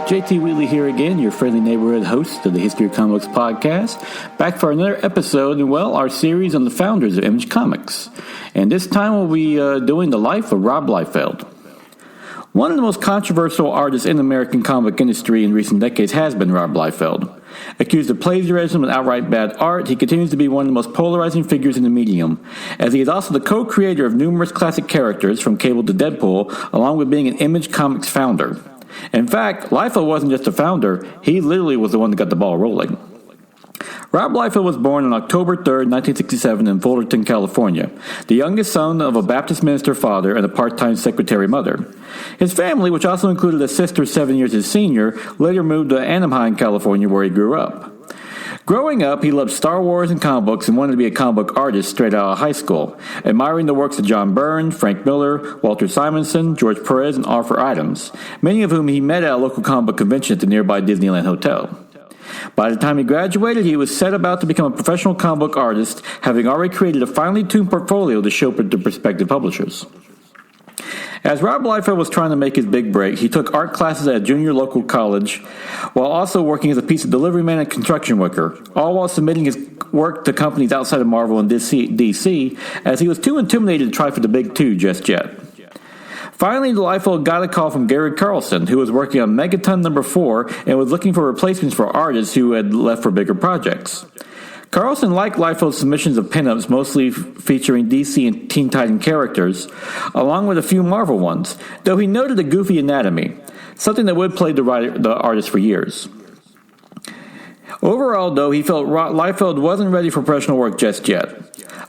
JT Wheatley here again, your friendly neighborhood host of the History of Comics podcast, back for another episode in, our series on the founders of Image Comics. And this time we'll be doing the life of Rob Liefeld. One of the most controversial artists in the American comic industry in recent decades has been Rob Liefeld. Accused of plagiarism and outright bad art, he continues to be one of the most polarizing figures in the medium, as he is also the co-creator of numerous classic characters, from Cable to Deadpool, along with being an Image Comics founder. In fact, Liefeld wasn't just a founder, he literally was the one that got the ball rolling. Rob Liefeld was born on October 3, 1967 in Fullerton, California, the youngest son of a Baptist minister father and a part-time secretary mother. His family, which also included a sister 7 years his senior, later moved to Anaheim, California, where he grew up. Growing up, he loved Star Wars and comic books and wanted to be a comic book artist straight out of high school, admiring the works of John Byrne, Frank Miller, Walter Simonson, George Perez, and Arthur Adams, many of whom he met at a local comic book convention at the nearby Disneyland Hotel. By the time he graduated, he was set about to become a professional comic book artist, having already created a finely tuned portfolio to show to prospective publishers. As Rob Liefeld was trying to make his big break, he took art classes at a junior local college, while also working as a pizza delivery man and construction worker, all while submitting his work to companies outside of Marvel and DC, as he was too intimidated to try for the big two just yet. Finally, Liefeld got a call from Gary Carlson, who was working on Megaton No. 4 and was looking for replacements for artists who had left for bigger projects. Carlson liked Liefeld's submissions of pinups, mostly featuring DC and Teen Titan characters, along with a few Marvel ones, though he noted a goofy anatomy, something that would plague the artist for years. Overall, though, he felt Liefeld wasn't ready for professional work just yet.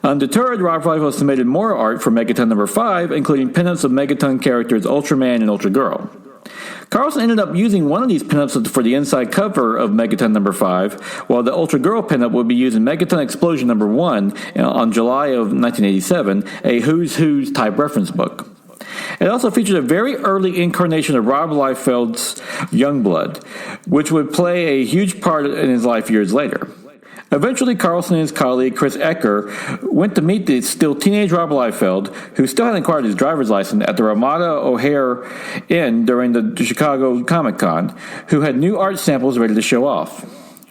Undeterred, Rob Liefeld submitted more art for Megaton No. 5, including pinups of Megaton characters Ultraman and Ultra Girl. Carlson ended up using one of these pinups for the inside cover of Megaton No. 5, while the Ultra Girl pinup would be used in Megaton Explosion No. 1 on July of 1987, a Who's Who's type reference book. It also featured a very early incarnation of Rob Liefeld's Youngblood, which would play a huge part in his life years later. Eventually, Carlson and his colleague Chris Ecker went to meet the still teenage Rob Liefeld, who still hadn't acquired his driver's license, at the Ramada O'Hare Inn during the Chicago Comic-Con, who had new art samples ready to show off.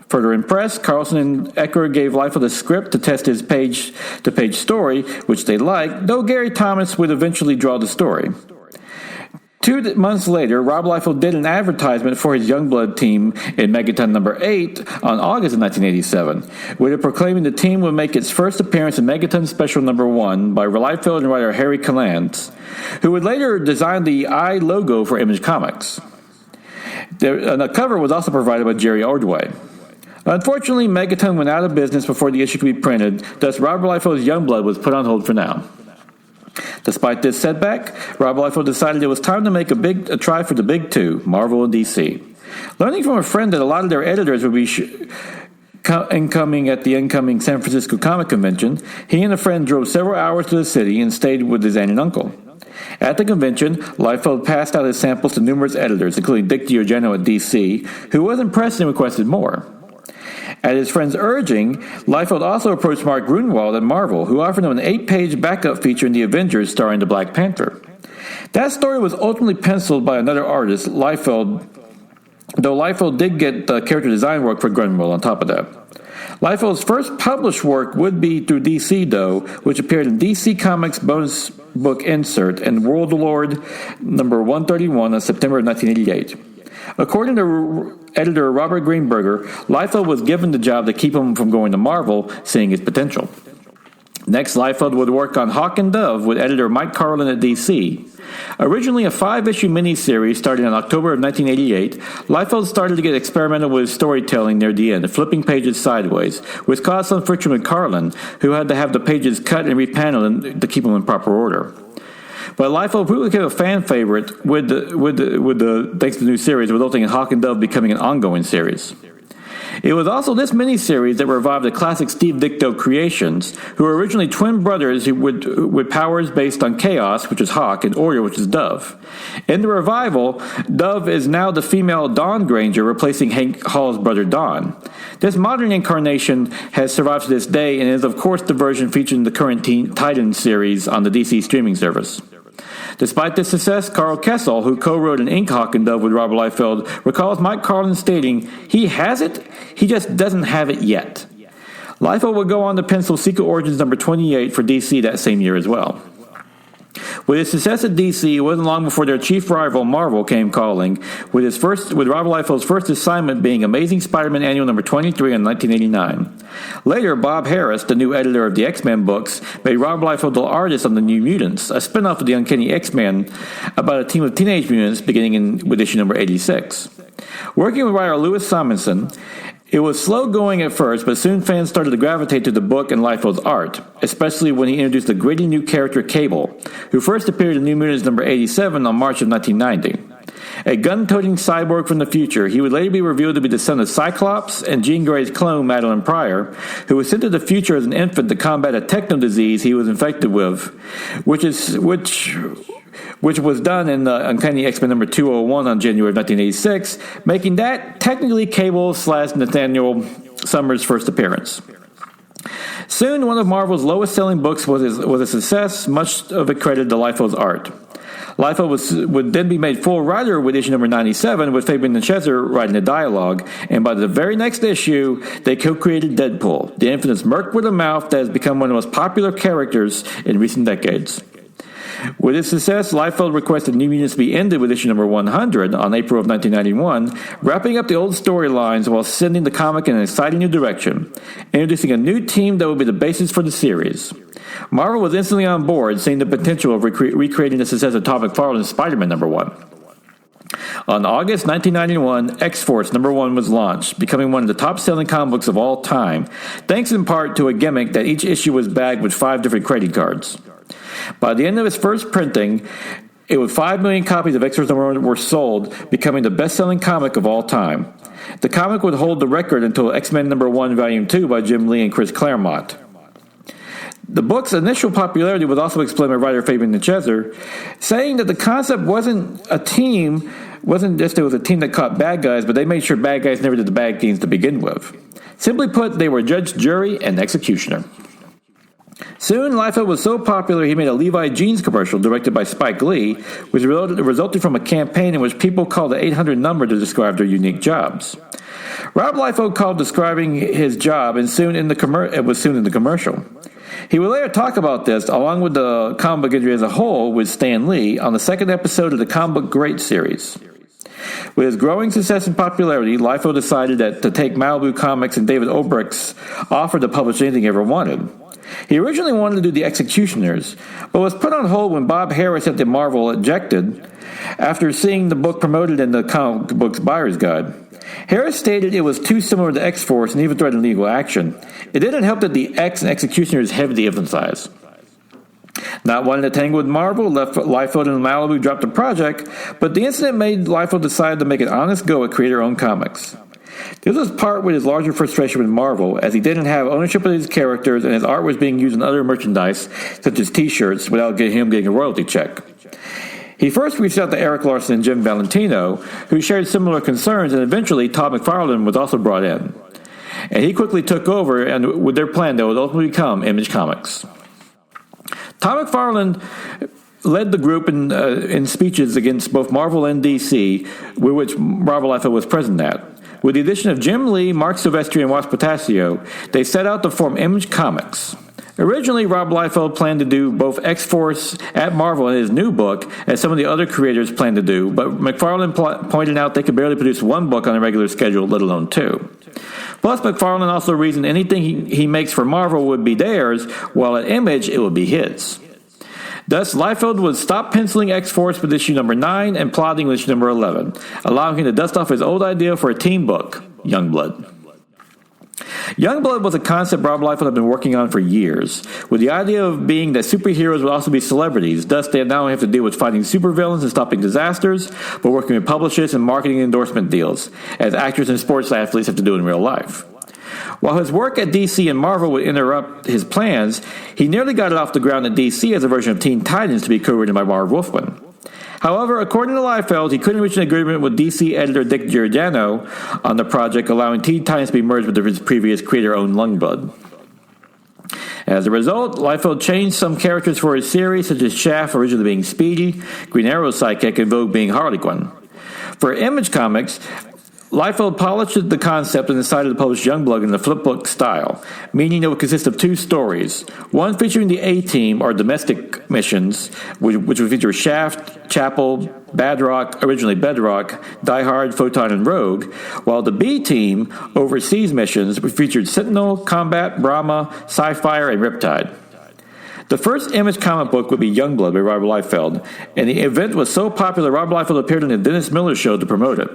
Further impressed, Carlson and Ecker gave Liefeld a script to test his page-to-page story, which they liked, though Gary Thomas would eventually draw the story. 2 months later, Rob Liefeld did an advertisement for his Youngblood team in Megaton No. 8 on August of 1987, with it proclaiming the team would make its first appearance in Megaton Special No. 1 by Liefeld and writer Harry Callands, who would later design the I logo for Image Comics. The cover was also provided by Jerry Ordway. Unfortunately, Megaton went out of business before the issue could be printed, thus Rob Liefeld's Youngblood was put on hold for now. Despite this setback, Rob Liefeld decided it was time to make a try for the big two, Marvel and DC. Learning from a friend that a lot of their editors would be incoming at the incoming San Francisco Comic Convention, he and a friend drove several hours to the city and stayed with his aunt and uncle. At the convention, Liefeld passed out his samples to numerous editors, including Dick Giorgeno at DC, who was impressed and requested more. At his friend's urging, Liefeld also approached Mark Gruenwald at Marvel, who offered him an 8-page backup feature in The Avengers starring the Black Panther. That story was ultimately penciled by another artist, Liefeld, though Liefeld did get the character design work for Gruenwald on top of that. Liefeld's first published work would be through DC, though, which appeared in DC Comics bonus book insert and World Lord No. 131 on September of 1988. According to editor Robert Greenberger, Liefeld was given the job to keep him from going to Marvel, seeing his potential. Next, Liefeld would work on Hawk and Dove with editor Mike Carlin at DC. Originally a 5-issue miniseries starting in October of 1988, Liefeld started to get experimental with his storytelling near the end, flipping pages sideways, which caused some friction with Carlin, who had to have the pages cut and repaneled to keep them in proper order. But Liefeld quickly became a fan favorite with the thanks to the new series, resulting in Hawk and Dove becoming an ongoing series. It was also this miniseries that revived the classic Steve Ditko creations, who were originally twin brothers with powers based on Chaos, which is Hawk, and Order, which is Dove. In the revival, Dove is now the female Dawn Granger, replacing Hank Hall's brother Dawn. This modern incarnation has survived to this day and is, of course, the version featured in the current Teen Titans series on the DC streaming service. Despite this success, Carl Kessel, who co-wrote an Ink Hawk and Dove with Rob Liefeld, recalls Mike Carlin stating, "He has it, he just doesn't have it yet." Liefeld would go on to pencil Secret Origins number 28 for DC that same year as well. With his success at DC, it wasn't long before their chief rival, Marvel, came calling, with Rob Liefeld's first assignment being Amazing Spider-Man Annual number 23 in 1989. Later, Bob Harris, the new editor of the X-Men books, made Rob Liefeld the artist on The New Mutants, a spin-off of the Uncanny X-Men about a team of teenage mutants beginning with issue number 86. Working with writer Louis Simonson, it was slow going at first, but soon fans started to gravitate to the book and Liefeld's art, especially when he introduced the gritty new character Cable, who first appeared in New Mutants number 87 on March of 1990. A gun-toting cyborg from the future, he would later be revealed to be the son of Cyclops and Jean Grey's clone, Madeline Pryor, who was sent to the future as an infant to combat a techno disease he was infected with, which was done in Uncanny X-Men number 201 on January of 1986, making that technically Cable/Nathaniel Summers' first appearance. Soon, one of Marvel's lowest-selling books was a success, much of it credited to Liefeld's art. Liefeld would then be made full writer with issue number 97, with Fabian Nicieza writing the dialogue, and by the very next issue, they co-created Deadpool, the infamous merc with a mouth that has become one of the most popular characters in recent decades. With its success, Liefeld requested New Mutants be ended with issue number 100 on April of 1991, wrapping up the old storylines while sending the comic in an exciting new direction, introducing a new team that would be the basis for the series. Marvel was instantly on board, seeing the potential of recreating the success of Todd McFarlane's Spider-Man number 1. On August 1991, X-Force number 1 was launched, becoming one of the top-selling comic books of all time, thanks in part to a gimmick that each issue was bagged with 5 different trading cards. By the end of its first printing, it was 5 million copies of X-Force number 1 were sold, becoming the best-selling comic of all time. The comic would hold the record until X-Men number 1 Volume 2 by Jim Lee and Chris Claremont. The book's initial popularity was also explained by writer Fabian Nicieza, saying that the concept wasn't just it was a team that caught bad guys, but they made sure bad guys never did the bad things to begin with. Simply put, they were judge, jury, and executioner. Soon, Liefeld was so popular he made a Levi Jeans commercial directed by Spike Lee, which resulted from a campaign in which people called the 800 number to describe their unique jobs. Rob Liefeld called describing his job, and it was soon in the commercial. He would later talk about this, along with the comic book industry as a whole, with Stan Lee, on the second episode of the Comic Book Great series. With his growing success and popularity, Liefeld decided to take Malibu Comics and David Obrecht's offer to publish anything he ever wanted. He originally wanted to do The Executioners, but was put on hold when Bob Harris at the Marvel ejected after seeing the book promoted in the comic book's buyer's guide. Harris stated it was too similar to X-Force and even threatened legal action. It didn't help that the X and Executioners heavily emphasized. Not wanting to tangle with Marvel, Liefeld and Malibu dropped the project, but the incident made Liefeld decide to make an honest go at creator-owned comics. This was part with his larger frustration with Marvel, as he didn't have ownership of his characters and his art was being used in other merchandise, such as t-shirts, without him getting a royalty check. He first reached out to Eric Larson and Jim Valentino, who shared similar concerns, and eventually Todd McFarlane was also brought in. And he quickly took over, and with their plan, that would ultimately become Image Comics. Todd McFarlane led the group in speeches against both Marvel and DC, with which Rob Liefeld was present at. With the addition of Jim Lee, Mark Silvestri, and Ross Potasio, they set out to form Image Comics. Originally, Rob Liefeld planned to do both X-Force at Marvel in his new book, as some of the other creators planned to do, but McFarlane pointed out they could barely produce one book on a regular schedule, let alone 2. Plus, McFarlane also reasoned anything he makes for Marvel would be theirs, while at Image, it would be his. Thus, Liefeld would stop penciling X-Force with issue number 9 and plotting with issue number 11, allowing him to dust off his old idea for a team book, Youngblood. Youngblood was a concept Rob Liefeld had been working on for years, with the idea of being that superheroes would also be celebrities. Thus, they not only have to deal with fighting supervillains and stopping disasters, but working with publishers and marketing endorsement deals, as actors and sports athletes have to do in real life. While his work at DC and Marvel would interrupt his plans, he nearly got it off the ground at DC as a version of Teen Titans to be co-written by Marv Wolfman. However, according to Liefeld, he couldn't reach an agreement with DC editor Dick Giordano on the project, allowing Teen Titans to be merged with his previous creator-owned Youngblood. As a result, Liefeld changed some characters for his series, such as Shaft originally being Speedy, Green Arrow's sidekick, and Vogue being Harley Quinn. For Image Comics, Liefeld polished the concept and decided to publish Youngblood in the flipbook style, meaning it would consist of two stories, one featuring the A-Team, or domestic missions, which would feature Shaft, Chapel, Badrock, originally Bedrock, Die Hard, Photon, and Rogue, while the B-Team, overseas missions, featured Sentinel, Combat, Brahma, Sci-Fire, and Riptide. The first Image comic book would be Youngblood by Rob Liefeld, and the event was so popular Rob Liefeld appeared on the Dennis Miller Show to promote it.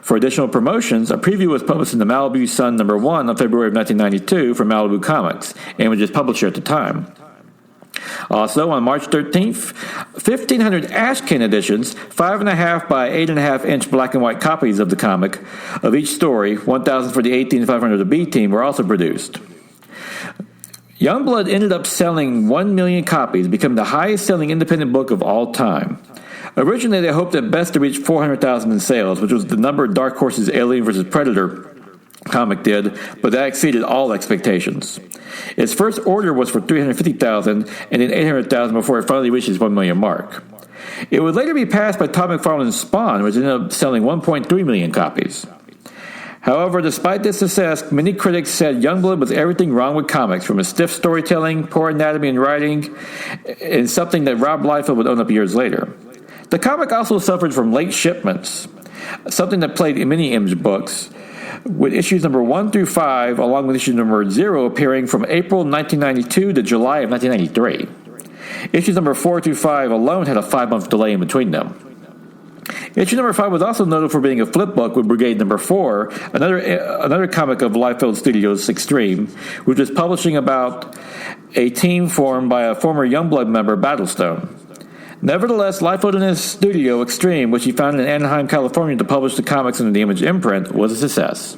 For additional promotions, a preview was published in the Malibu Sun #1 on February of 1992 from Malibu Comics, Image's publisher at the time. Also, on March 13th, 1,500 Ashcan editions, 5.5 by 8.5 inch black and white copies of the comic of each story, 1,000 for the A-Team and 500 of the B-Team, were also produced. Youngblood ended up selling 1 million copies, becoming the highest-selling independent book of all time. Originally, they hoped at best to reach 400,000 in sales, which was the number Dark Horse's Alien vs. Predator comic did, but that exceeded all expectations. Its first order was for 350,000 and then 800,000 before it finally reached its 1 million mark. It would later be passed by Todd McFarlane's Spawn, which ended up selling 1.3 million copies. However, despite this success, many critics said Youngblood was everything wrong with comics, from its stiff storytelling, poor anatomy and writing, and something that Rob Liefeld would own up years later. The comic also suffered from late shipments, something that plagued in many Image books, with issues number 1 through 5, along with issue number 0 appearing from April 1992 to July of 1993. Issues number 4 through 5 alone had a 5-month delay in between them. Issue number 5 was also noted for being a flip book with Brigade number 4, another comic of Liefeld Studios' Extreme, which was publishing about a team formed by a former Youngblood member, Battlestone. Nevertheless, Liefeld and his studio, Extreme, which he founded in Anaheim, California to publish the comics under the Image imprint, was a success.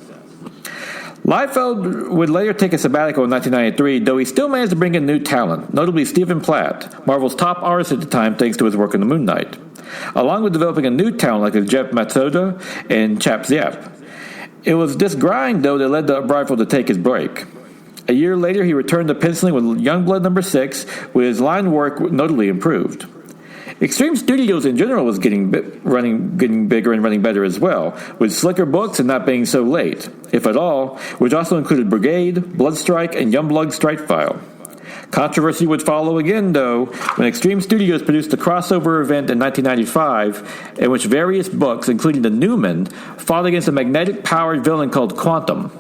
Liefeld would later take a sabbatical in 1993, though he still managed to bring in new talent, notably Stephen Platt, Marvel's top artist at the time thanks to his work on the Moon Knight, along with developing a new talent like Jeff Matsuda and Chap Ziep. It was this grind, though, that led Liefeld to take his break. A year later, he returned to penciling with Youngblood number 6, with his line work notably improved. Extreme Studios in general was getting bigger and running better as well, with slicker books and not being so late, if at all, which also included Brigade, Bloodstrike, and Youngblood Strike File. Controversy would follow again, though, when Extreme Studios produced a crossover event in 1995, in which various books, including the Newman, fought against a magnetic-powered villain called Quantum.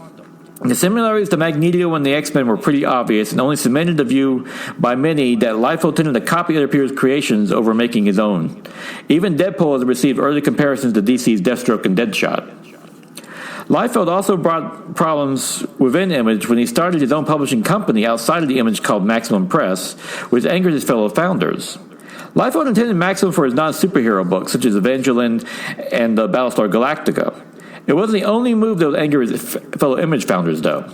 The similarities to Magneto and the X-Men were pretty obvious and only cemented the view by many that Liefeld tended to copy other peers' creations over making his own. Even Deadpool has received early comparisons to DC's Deathstroke and Deadshot. Liefeld also brought problems within Image when he started his own publishing company outside of the Image called Maximum Press, which angered his fellow founders. Liefeld intended Maximum for his non-superhero books, such as Evangeline and Battlestar Galactica. It wasn't the only move that would anger his fellow Image founders, though.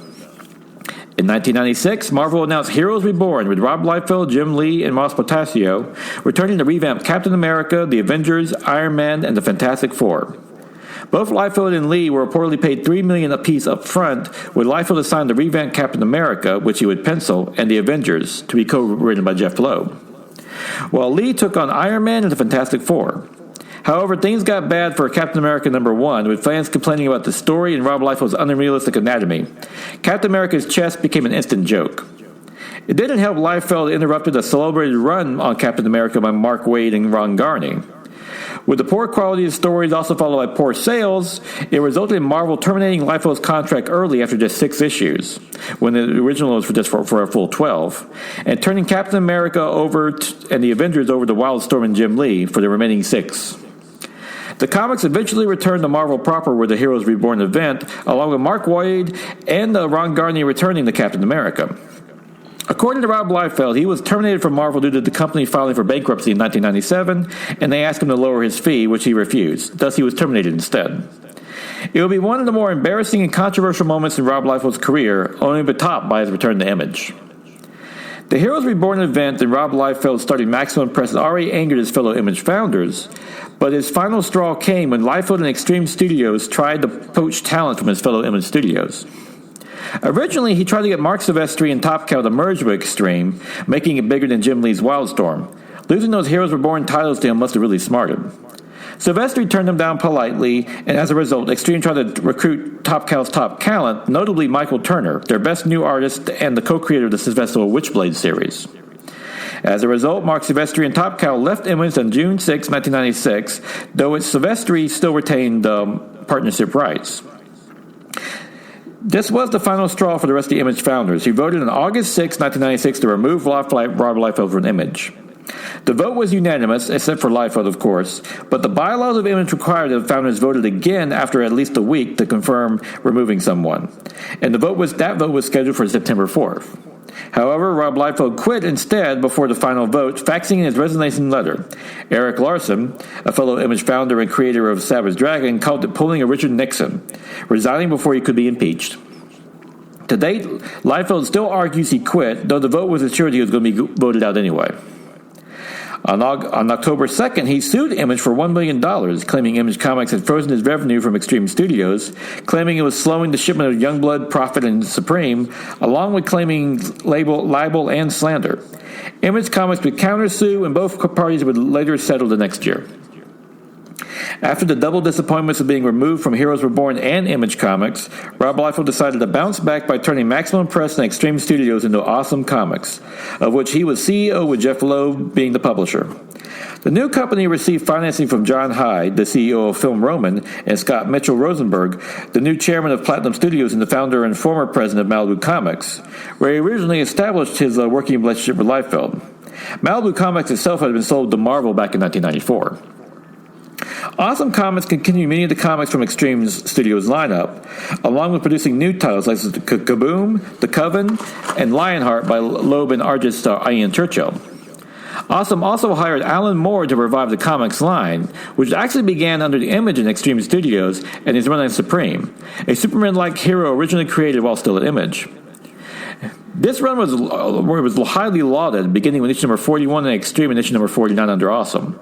In 1996, Marvel announced Heroes Reborn with Rob Liefeld, Jim Lee, and Moss Potasio, returning to revamp Captain America, The Avengers, Iron Man, and the Fantastic Four. Both Liefeld and Lee were reportedly paid $3 million apiece up front, with Liefeld assigned to revamp Captain America, which he would pencil, and The Avengers, to be co-written by Jeff Loeb, while Lee took on Iron Man and the Fantastic Four. However, things got bad for Captain America #1, with fans complaining about the story and Rob Liefeld's unrealistic anatomy. Captain America's chest became an instant joke. It didn't help Liefeld interrupted a celebrated run on Captain America by Mark Waid and Ron Garney. With the poor quality of stories also followed by poor sales, it resulted in Marvel terminating Liefeld's contract early after just 6 issues, when the original was for a full 12, and turning Captain America and the Avengers over to Wildstorm and Jim Lee for the remaining 6. The comics eventually returned to Marvel proper with the Heroes Reborn event, along with Mark Waid and Ron Garney returning to Captain America. According to Rob Liefeld, he was terminated from Marvel due to the company filing for bankruptcy in 1997, and they asked him to lower his fee, which he refused. Thus, he was terminated instead. It will be one of the more embarrassing and controversial moments in Rob Liefeld's career, only but topped by his return to Image. The Heroes Reborn event and Rob Liefeld starting Maximum Press had already angered his fellow Image founders, but his final straw came when Liefeld and Extreme Studios tried to poach talent from his fellow Image studios. Originally, he tried to get Mark Silvestri and Top Cow to merge with Extreme, making it bigger than Jim Lee's Wildstorm. Losing those Heroes Reborn titles to him must have really smarted. Silvestri turned him down politely, and as a result, Extreme tried to recruit Top Cow's top talent, notably Michael Turner, their best new artist and the co-creator of the Silvestri Witchblade series. As a result, Mark Silvestri and Top Cow left Image on June 6, 1996, though Silvestri still retained partnership rights. This was the final straw for the rest of the Image founders, who voted on August 6, 1996 to remove Rob Liefeld from Image. The vote was unanimous, except for Liefeld, of course, but the bylaws of Image required that the founders voted again after at least a week to confirm removing someone, and that vote was scheduled for September 4th. However, Rob Liefeld quit instead before the final vote, faxing in his resignation letter. Eric Larson, a fellow Image founder and creator of Savage Dragon, called it pulling a Richard Nixon, resigning before he could be impeached. To date, Liefeld still argues he quit, though the vote was assured he was going to be voted out anyway. On October 2nd, he sued Image for $1 million, claiming Image Comics had frozen his revenue from Extreme Studios, claiming it was slowing the shipment of Youngblood, Prophet, and Supreme, along with claiming libel and slander. Image Comics would countersue, and both parties would later settle the next year. After the double disappointments of being removed from Heroes Reborn and Image Comics, Rob Liefeld decided to bounce back by turning Maximum Press and Extreme Studios into Awesome Comics, of which he was CEO with Jeff Loeb being the publisher. The new company received financing from John Hyde, the CEO of Film Roman, and Scott Mitchell Rosenberg, the new chairman of Platinum Studios and the founder and former president of Malibu Comics, where he originally established his working relationship with Liefeld. Malibu Comics itself had been sold to Marvel back in 1994. Awesome Comics continued many of the comics from Extreme Studios' lineup, along with producing new titles like Kaboom, The Coven, and Lionheart by Loeb and artist Ian Churchill. Awesome also hired Alan Moore to revive the comics line, which actually began under the Image in Extreme Studios and is run on Supreme, a Superman-like hero originally created while still at Image. This run was highly lauded, beginning with issue number 41 in Extreme and issue number 49 under Awesome.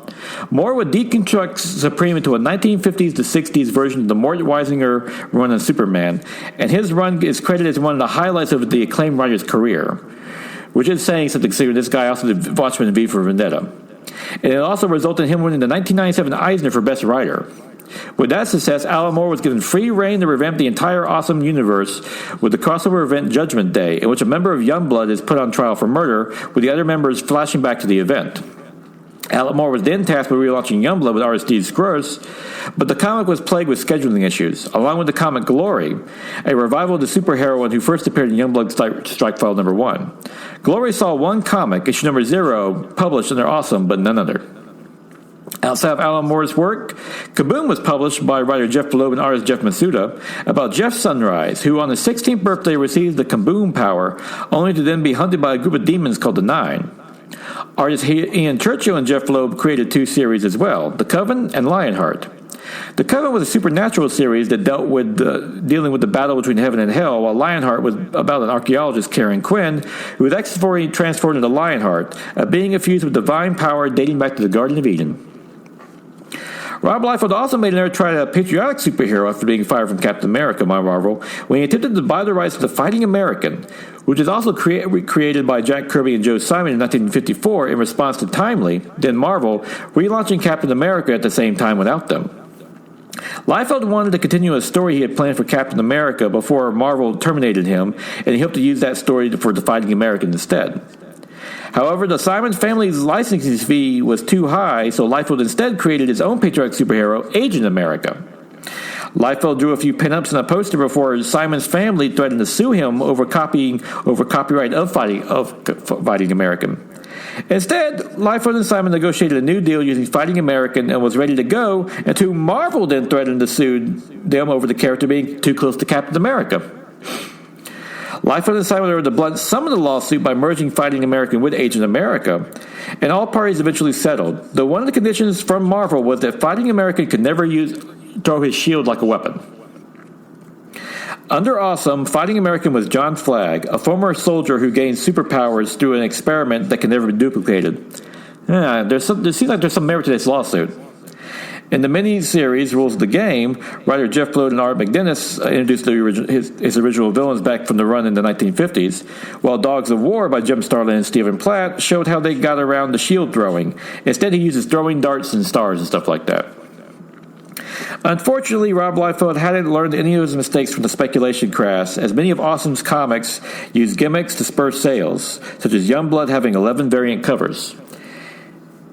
Moore would deconstruct Supreme into a 1950s to 60s version of the Mort Weisinger run on Superman, and his run is credited as one of the highlights of the acclaimed writer's career, which is saying something considering this guy also did Watchmen and V for Vendetta. And it also resulted in him winning the 1997 Eisner for Best Writer. With that success, Alan Moore was given free rein to revamp the entire Awesome universe with the crossover event Judgment Day, in which a member of Youngblood is put on trial for murder, with the other members flashing back to the event. Alan Moore was then tasked with relaunching Youngblood with artist Steve Skroce, but the comic was plagued with scheduling issues, along with the comic Glory, a revival of the superheroine who first appeared in Youngblood Strike File number 1. Glory saw one comic, issue number 0, published under Awesome, but none other. Outside of Alan Moore's work, Kaboom was published by writer Jeff Loeb and artist Jeff Masuda about Jeff Sunrise, who on his 16th birthday received the Kaboom power, only to then be hunted by a group of demons called the Nine. Artists Ian Churchill and Jeff Loeb created 2 series as well, The Coven and Lionheart. The Coven was a supernatural series that dealt with dealing with the battle between heaven and hell, while Lionheart was about an archaeologist, Karen Quinn, who was extraordinarily transformed into Lionheart, a being infused with divine power dating back to the Garden of Eden. Rob Liefeld also made another try at a patriotic superhero after being fired from Captain America by Marvel when he attempted to buy the rights to The Fighting American, which was also created by Jack Kirby and Joe Simon in 1954 in response to Timely, then Marvel, relaunching Captain America at the same time without them. Liefeld wanted to continue a story he had planned for Captain America before Marvel terminated him, and he hoped to use that story for The Fighting American instead. However, the Simon family's licensing fee was too high, so Liefeld instead created his own patriotic superhero, Agent America. Liefeld drew a few pinups and a poster before Simon's family threatened to sue him over copyright of Fighting American. Instead, Liefeld and Simon negotiated a new deal using Fighting American and was ready to go, until Marvel then threatened to sue them over the character being too close to Captain America. Liefeld and Simon were to blunt some of the lawsuit by merging Fighting American with Agent America, and all parties eventually settled, though one of the conditions from Marvel was that Fighting American could never throw his shield like a weapon. Under Awesome, Fighting American was John Flagg, a former soldier who gained superpowers through an experiment that can never be duplicated. There seems like there's some merit to this lawsuit. In the mini-series Rules of the Game, writer Jeff Loeb and Art McGuinness introduced his original villains back from the run in the 1950s, while Dogs of War by Jim Starlin and Stephen Platt showed how they got around the shield throwing. Instead, he uses throwing darts and stars and stuff like that. Unfortunately, Rob Liefeld hadn't learned any of his mistakes from the speculation crash, as many of Awesome's comics use gimmicks to spur sales, such as Youngblood having 11 variant covers.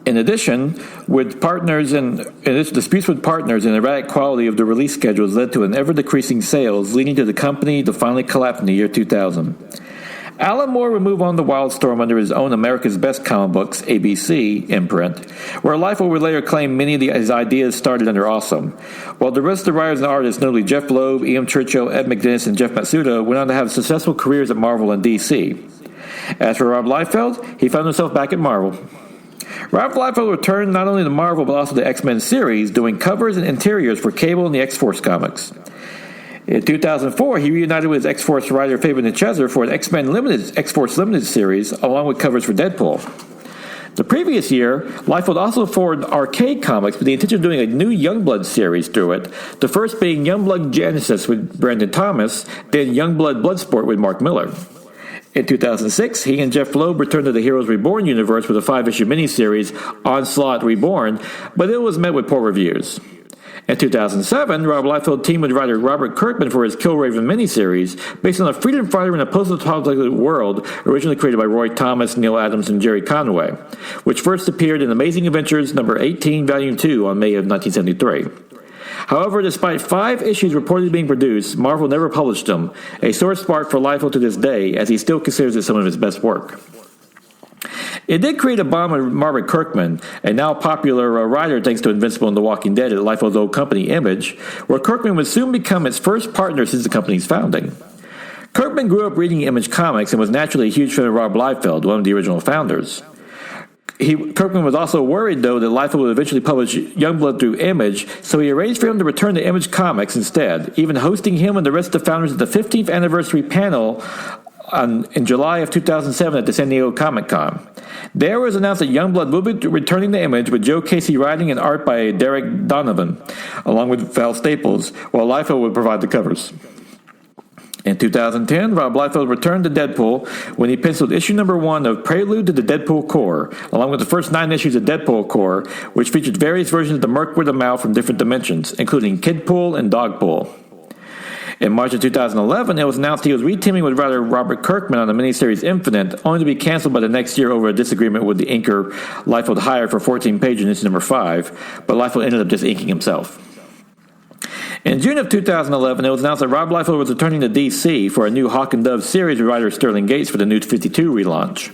In addition, disputes with partners and erratic quality of the release schedules led to an ever-decreasing sales, leading to the company to finally collapse in the year 2000. Alan Moore would move on to Wildstorm under his own America's Best Comic Books, ABC, imprint, where Liefeld would later claim many of his ideas started under Awesome, while the rest of the writers and artists, notably Jeff Loeb, Ian Churchill, Ed McGuinness, and Jeff Matsuda, went on to have successful careers at Marvel and DC. As for Rob Liefeld, he found himself back at Marvel. Rob Liefeld returned not only to Marvel but also the X-Men series, doing covers and interiors for Cable and the X-Force comics. In 2004, he reunited with his X-Force writer Fabian Nicieza for an X-Force Limited series, along with covers for Deadpool. The previous year, Liefeld also forwarded Arcade Comics with the intention of doing a new Youngblood series through it, the first being Youngblood Genesis with Brandon Thomas, then Youngblood Bloodsport with Mark Miller. In 2006, he and Jeff Loeb returned to the Heroes Reborn universe with a 5-issue miniseries, Onslaught Reborn, but it was met with poor reviews. In 2007, Rob Liefeld teamed with writer Robert Kirkman for his Killraven miniseries, based on a freedom fighter in a post-apocalyptic world originally created by Roy Thomas, Neil Adams, and Jerry Conway, which first appeared in Amazing Adventures number 18, Volume 2 on May of 1973. However, despite 5 issues reportedly being produced, Marvel never published them, a sore spot for Liefeld to this day, as he still considers it some of his best work. It did create a bond with Robert Kirkman, a now popular writer thanks to Invincible and The Walking Dead at Liefeld's old company Image, where Kirkman would soon become its first partner since the company's founding. Kirkman grew up reading Image comics and was naturally a huge fan of Rob Liefeld, one of the original founders. Kirkman was also worried, though, that Liefeld would eventually publish Youngblood through Image, so he arranged for him to return to Image Comics instead, even hosting him and the rest of the founders at the 15th anniversary panel in July of 2007 at the San Diego Comic-Con. There was announced that Youngblood will be returning to Image with Joe Casey writing and art by Derek Donovan, along with Val Staples, while Liefeld would provide the covers. In 2010, Rob Liefeld returned to Deadpool when he penciled issue number 1 of Prelude to the Deadpool Corps, along with the first 9 issues of Deadpool Corps, which featured various versions of the Merc with a Mouth from different dimensions, including Kidpool and Dogpool. In March of 2011, it was announced he was re-teaming with writer Robert Kirkman on the miniseries Infinite, only to be canceled by the next year over a disagreement with the inker Liefeld hired for 14 pages in issue number 5, but Liefeld ended up just inking himself. In June of 2011, it was announced that Rob Liefeld was returning to DC for a new Hawk and Dove series with writer Sterling Gates for the New 52 relaunch.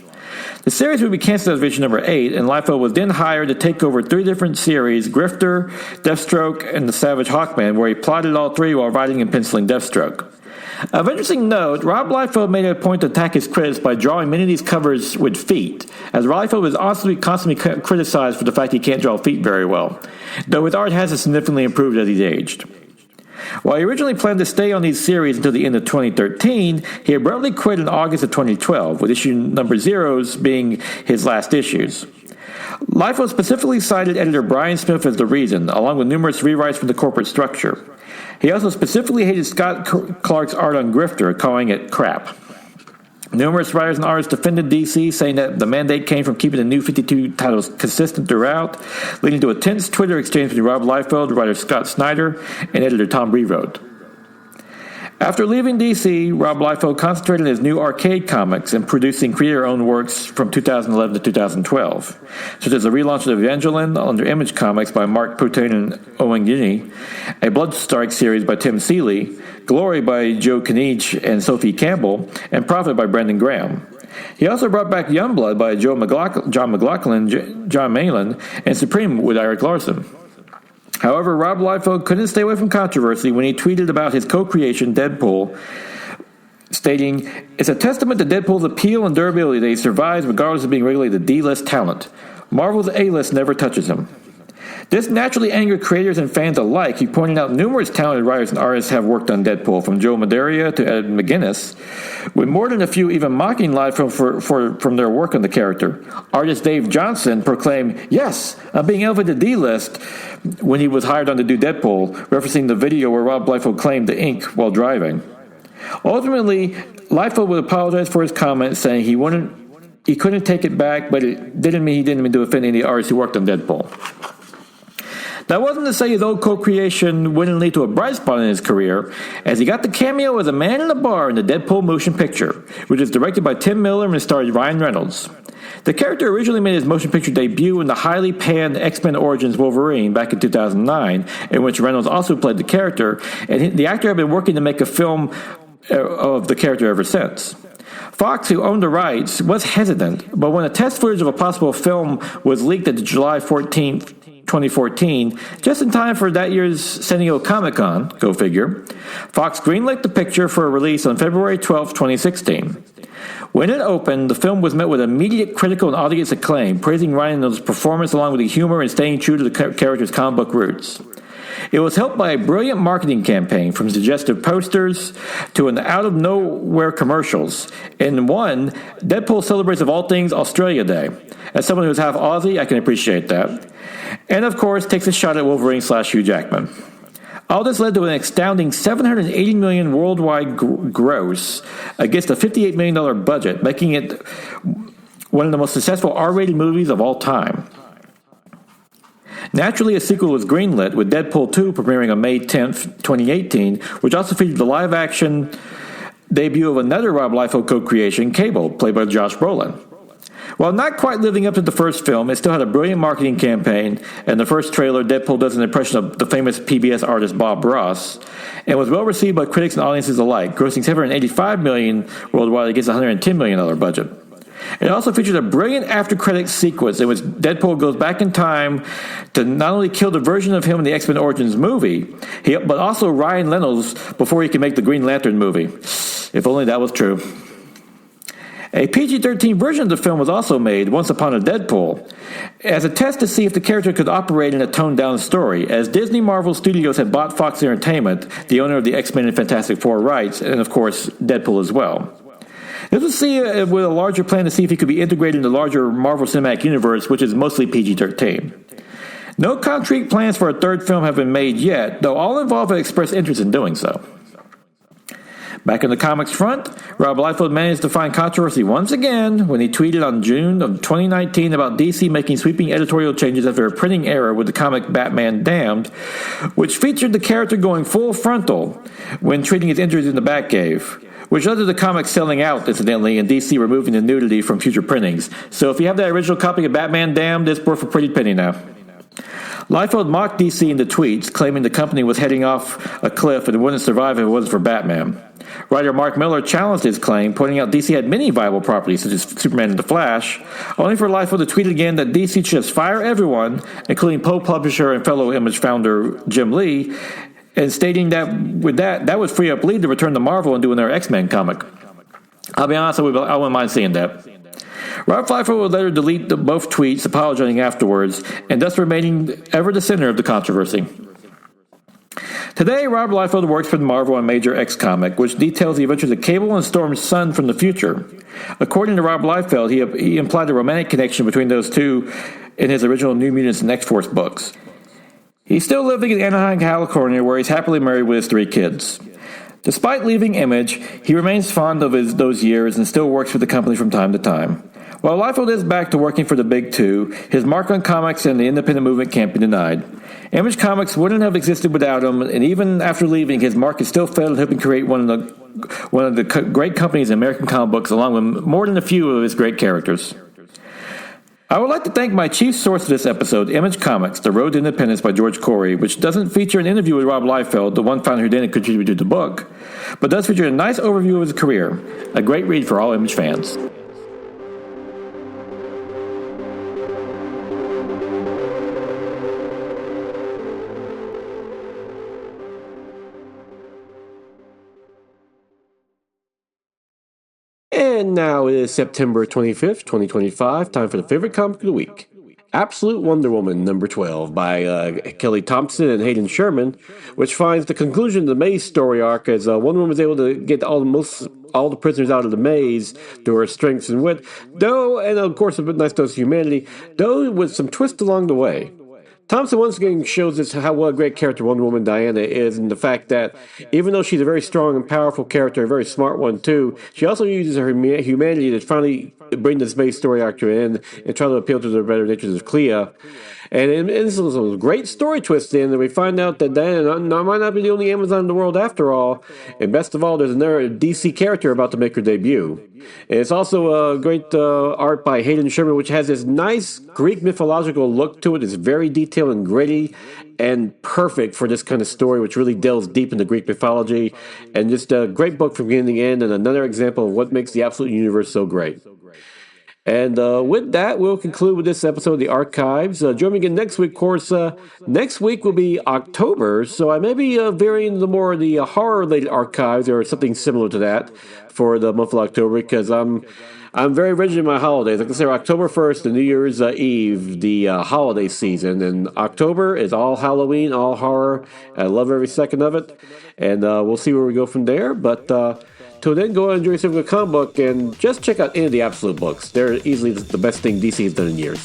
The series would be canceled as issue number 8, and Liefeld was then hired to take over 3 different series, Grifter, Deathstroke, and The Savage Hawkman, where he plotted all 3 while writing and penciling Deathstroke. Of interesting note, Rob Liefeld made it a point to attack his critics by drawing many of these covers with feet, as Liefeld was constantly criticized for the fact he can't draw feet very well, though his art has significantly improved as he's aged. While he originally planned to stay on these series until the end of 2013, he abruptly quit in August of 2012, with issue number 0s being his last issues. Liefeld specifically cited editor Brian Smith as the reason, along with numerous rewrites from the corporate structure. He also specifically hated Scott Clark's art on Grifter, calling it crap. Numerous writers and artists defended DC, saying that the mandate came from keeping the New 52 titles consistent throughout, leading to a tense Twitter exchange between Rob Liefeld, writer Scott Snyder, and editor Tom Brevoort. After leaving DC, Rob Liefeld concentrated on his new Arcade Comics and producing creator-owned works from 2011 to 2012, such as the relaunch of Evangeline under Image Comics by Mark Pruitt and Owen Guinea, a Bloodstrike series by Tim Seeley, Glory by Joe Kinich and Sophie Campbell, and Prophet by Brendan Graham. He also brought back Youngblood by John McLaughlin, John Malin, and Supreme with Eric Larson. However, Rob Liefeld couldn't stay away from controversy when he tweeted about his co-creation, Deadpool, stating, "It's a testament to Deadpool's appeal and durability that he survives regardless of being regulated D-list talent. Marvel's A-list never touches him. This naturally angered creators and fans alike. He pointed out numerous talented writers and artists have worked on Deadpool, from Joe Madureira to Ed McGuinness, with more than a few even mocking Liefeld from their work on the character. Artist Dave Johnson proclaimed, "Yes, I'm being elevated to D-list," when he was hired on to do Deadpool, referencing the video where Rob Liefeld claimed the ink while driving. Ultimately, Liefeld would apologize for his comment, saying he couldn't take it back, but it didn't mean he didn't mean to offend any artists who worked on Deadpool. That wasn't to say his old co-creation wouldn't lead to a bright spot in his career, as he got the cameo as a man in a bar in the Deadpool motion picture, which is directed by Tim Miller and stars Ryan Reynolds. The character originally made his motion picture debut in the highly panned X-Men Origins Wolverine back in 2009, in which Reynolds also played the character, and the actor had been working to make a film of the character ever since. Fox, who owned the rights, was hesitant, but when a test footage of a possible film was leaked at July 14th, 2014, just in time for that year's San Diego Comic-Con, go figure, Fox greenlit the picture for a release on February 12, 2016. When it opened, the film was met with immediate critical and audience acclaim, praising Ryan Reynolds' performance along with the humor and staying true to the character's comic book roots. It was helped by a brilliant marketing campaign, from suggestive posters to an out-of-nowhere commercials. In one, Deadpool celebrates of all things Australia Day. As someone who's half Aussie, I can appreciate that. And of course, takes a shot at Wolverine/Hugh Jackman. All this led to an astounding $780 million worldwide gross against a $58 million budget, making it one of the most successful R-rated movies of all time. Naturally, a sequel was greenlit, with Deadpool 2 premiering on May 10, 2018, which also featured the live-action debut of another Rob Liefeld co-creation, Cable, played by Josh Brolin. While not quite living up to the first film, it still had a brilliant marketing campaign, and the first trailer, Deadpool does an impression of the famous PBS artist Bob Ross, and was well received by critics and audiences alike, grossing $785 million worldwide against a $110 million budget. It also featured a brilliant after-credits sequence in which Deadpool goes back in time to not only kill the version of him in the X-Men Origins movie, but also Ryan Reynolds before he can make the Green Lantern movie. If only that was true. A PG-13 version of the film was also made, Once Upon a Deadpool, as a test to see if the character could operate in a toned-down story, as Disney Marvel Studios had bought Fox Entertainment, the owner of the X-Men and Fantastic Four rights, and of course, Deadpool as well. This was with a larger plan to see if he could be integrated in the larger Marvel Cinematic Universe, which is mostly PG-13. No concrete plans for a third film have been made yet, though all involved have expressed interest in doing so. Back on the comics front, Rob Liefeld managed to find controversy once again when he tweeted on June of 2019 about DC making sweeping editorial changes after a printing error with the comic Batman Damned, which featured the character going full frontal when treating his injuries in the Batcave, which led to the comic selling out, incidentally, and DC removing the nudity from future printings. So if you have that original copy of Batman Damned, it's worth a pretty penny now. Liefeld mocked DC in the tweets, claiming the company was heading off a cliff and wouldn't survive if it wasn't for Batman. Writer Mark Millar challenged his claim, pointing out DC had many viable properties, such as Superman and The Flash, only for Liefeld to tweet again that DC should just fire everyone, including Poe publisher and fellow Image founder Jim Lee, and stating that with that would free up Lee to return to Marvel and do another X-Men comic. I'll be honest, I wouldn't mind seeing that. Rob Liefeld would later delete both tweets, apologizing afterwards, and thus remaining ever the center of the controversy. Today, Rob Liefeld works for Marvel on Major X comic, which details the adventures of Cable and Storm's son from the future. According to Rob Liefeld, he implied a romantic connection between those two in his original New Mutants and X-Force books. He's still living in Anaheim, California, where he's happily married with his 3 kids. Despite leaving Image, he remains fond of those years and still works for the company from time to time. While Liefeld is back to working for the Big Two, his mark on comics and the independent movement can't be denied. Image Comics wouldn't have existed without him, and even after leaving, his mark is still felt in helping create one of the great companies in American comic books, along with more than a few of his great characters. I would like to thank my chief source for this episode, Image Comics, The Road to Independence by George Corey, which doesn't feature an interview with Rob Liefeld, the one founder who didn't contribute to the book, but does feature a nice overview of his career. A great read for all Image fans. And now it is September 25th, 2025, time for the favorite comic of the week. Absolute Wonder Woman, number 12, by Kelly Thompson and Hayden Sherman, which finds the conclusion of the maze story arc as Wonder Woman was able to get all the prisoners out of the maze through her strengths and wit, though, and of course a bit nice dose of humanity, though with some twists along the way. Thompson once again shows us what a great character Wonder Woman Diana is, and the fact that even though she's a very strong and powerful character, a very smart one too, she also uses her humanity to finally bring this base story arc to an end and try to appeal to the better natures of Clea. And this is a great story twist in that we find out that Diana might not be the only Amazon in the world after all. And best of all, there's another DC character about to make her debut. And it's also a great art by Hayden Sherman, which has this nice Greek mythological look to it. It's very detailed and gritty and perfect for this kind of story, which really delves deep into Greek mythology. And just a great book from beginning to end, and another example of what makes the Absolute Universe so great. And with that, we'll conclude with this episode of the Archives. Join me again next week, of course. Next week will be October, so I may be varying the horror-related archives or something similar to that for the month of October, because I'm very rigid in my holidays. Like I said, October 1st, the New Year's Eve, the holiday season. And October is all Halloween, all horror. I love every second of it. And we'll see where we go from there. But till then, go and enjoy yourself with a comic book and just check out any of the Absolute books. They're easily the best thing DC has done in years.